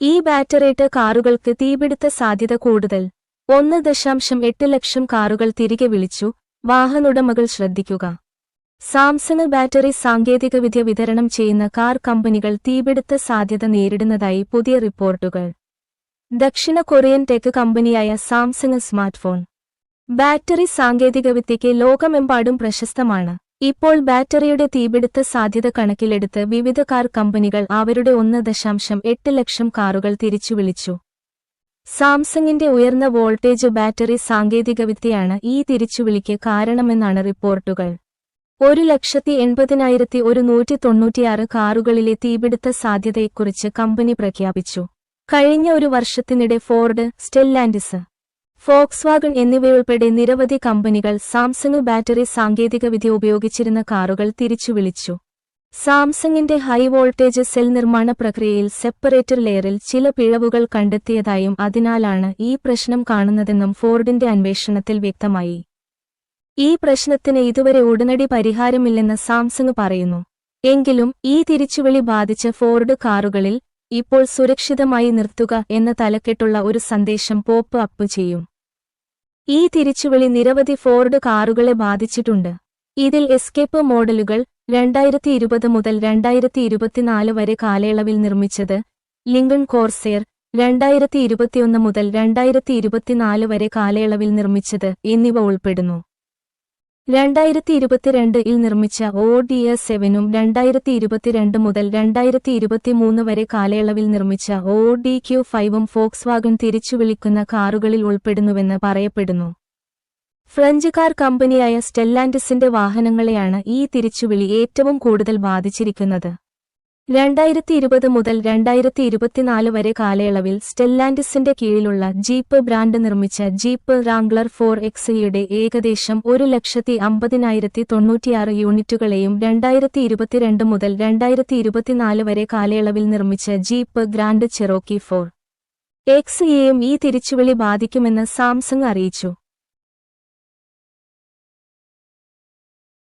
ഈ ബാറ്ററിയിട്ട കാറുകൾക്ക് തീപിടുത്ത സാധ്യത കൂടുതൽ. 1.8 ലക്ഷം കാറുകൾ തിരികെ വിളിച്ചു. വാഹനോടമകൾ ശ്രദ്ധിക്കുക. സാംസങ് ബാറ്ററി സാങ്കേതികവിദ്യ വിതരണം ചെയ്യുന്ന കാർ കമ്പനികൾ തീപിടുത്ത സാധ്യത നേരിടുന്നതായി പുതിയ റിപ്പോർട്ടുകൾ. ദക്ഷിണ കൊറിയൻ ടെക് കമ്പനിയായ സാംസങ് സ്മാർട്ട്ഫോൺ ബാറ്ററി സാങ്കേതികവിദ്യയ്ക്ക് ലോകമെമ്പാടും പ്രശസ്തമാണ്. ഇപ്പോൾ ബാറ്ററിയുടെ തീപിടുത്ത സാധ്യത കണക്കിലെടുത്ത് വിവിധ കാർ കമ്പനികൾ അവരുടെ 1.8 ലക്ഷം കാറുകൾ തിരിച്ചുവിളിച്ചു. സാംസങ്ങിന്റെ ഉയർന്ന വോൾട്ടേജ് ബാറ്ററി സാങ്കേതികവിദ്യയാണ് ഈ തിരിച്ചുവിളിക്ക് കാരണമെന്നാണ് റിപ്പോർട്ടുകൾ. 1,80,196 കാറുകളിലെ തീപിടുത്ത സാധ്യതയെക്കുറിച്ച് കമ്പനി പ്രഖ്യാപിച്ചു. കഴിഞ്ഞ ഒരു വർഷത്തിനിടെ ഫോർഡ്, സ്റ്റെല്ലാൻഡിസ്, ഫോക്സ്വാഗൺ എന്നിവയുൾപ്പെടെ നിരവധി കമ്പനികൾ സാംസങ് ബാറ്ററി സാങ്കേതികവിദ്യ ഉപയോഗിച്ചിരുന്ന കാറുകൾ തിരിച്ചുവിളിച്ചു. സാംസങ്ങിന്റെ ഹൈ വോൾട്ടേജ് സെൽ നിർമ്മാണ പ്രക്രിയയിൽ സെപ്പറേറ്റർ ലെയറിൽ ചില പിഴവുകൾ കണ്ടെത്തിയതായും അതിനാലാണ് ഈ പ്രശ്നം കാണുന്നതെന്നും ഫോർഡിന്റെ അന്വേഷണത്തിൽ വ്യക്തമായി. ഈ പ്രശ്നത്തിന് ഇതുവരെ ഉടനടി പരിഹാരമില്ലെന്ന് സാംസങ് പറയുന്നു. എങ്കിലും ഈ തിരിച്ചുവിളി ബാധിച്ച ഫോർഡ് കാറുകളിൽ ഇപ്പോൾ സുരക്ഷിതമായി നിർത്തുക എന്ന തലക്കെട്ടുള്ള ഒരു സന്ദേശം പോപ്പ് അപ്പ് ചെയ്യും. ഈ തിരിച്ചുവിളി നിരവധി ഫോർഡ് കാറുകളെ ബാധിച്ചിട്ടുണ്ട്. ഇതിൽ എസ്കേപ്പ് മോഡലുകൾ 2020 മുതൽ 2024 വരെ കാലയളവിൽ നിർമ്മിച്ചത്, ലിങ്കൺ കോർസെയർ 2021 മുതൽ 2024 വരെ കാലയളവിൽ നിർമ്മിച്ചത് എന്നിവ ഉൾപ്പെടുന്നു. 2022 നിർമ്മിച്ച ODS7ഉം 2022 മുതൽ 2023 വരെ കാലയളവിൽ നിർമ്മിച്ച ODQ5ഉം ഫോക്സ്വാഗൺ തിരിച്ചുവിളിക്കുന്ന കാറുകളിൽ ഉൾപ്പെടുന്നുവെന്ന് പറയപ്പെടുന്നു. ഫ്രഞ്ച് കാർ കമ്പനിയായ സ്റ്റെല്ലാൻഡിസിന്റെ വാഹനങ്ങളെയാണ് ഈ തിരിച്ചുവിളി ഏറ്റവും കൂടുതൽ ബാധിച്ചിരിക്കുന്നത്. 2020 മുതൽ 2024 വരെ കാലയളവിൽ സ്റ്റെല്ലാൻഡിസിന്റെ കീഴിലുള്ള ജീപ്പ് ബ്രാൻഡ് നിർമ്മിച്ച ജീപ്പ് റാംഗ്ലർ 4Xe-യുടെ ഏകദേശം 1,50,096 യൂണിറ്റുകളെയും 2022 മുതൽ 2024 വരെ കാലയളവിൽ നിർമ്മിച്ച ജീപ്പ് ഗ്രാൻഡ് ചെറോക്കി 4Xe-യെയും ഈ തിരിച്ചുവിളി ബാധിക്കുമെന്ന് സാംസങ് അറിയിച്ചു.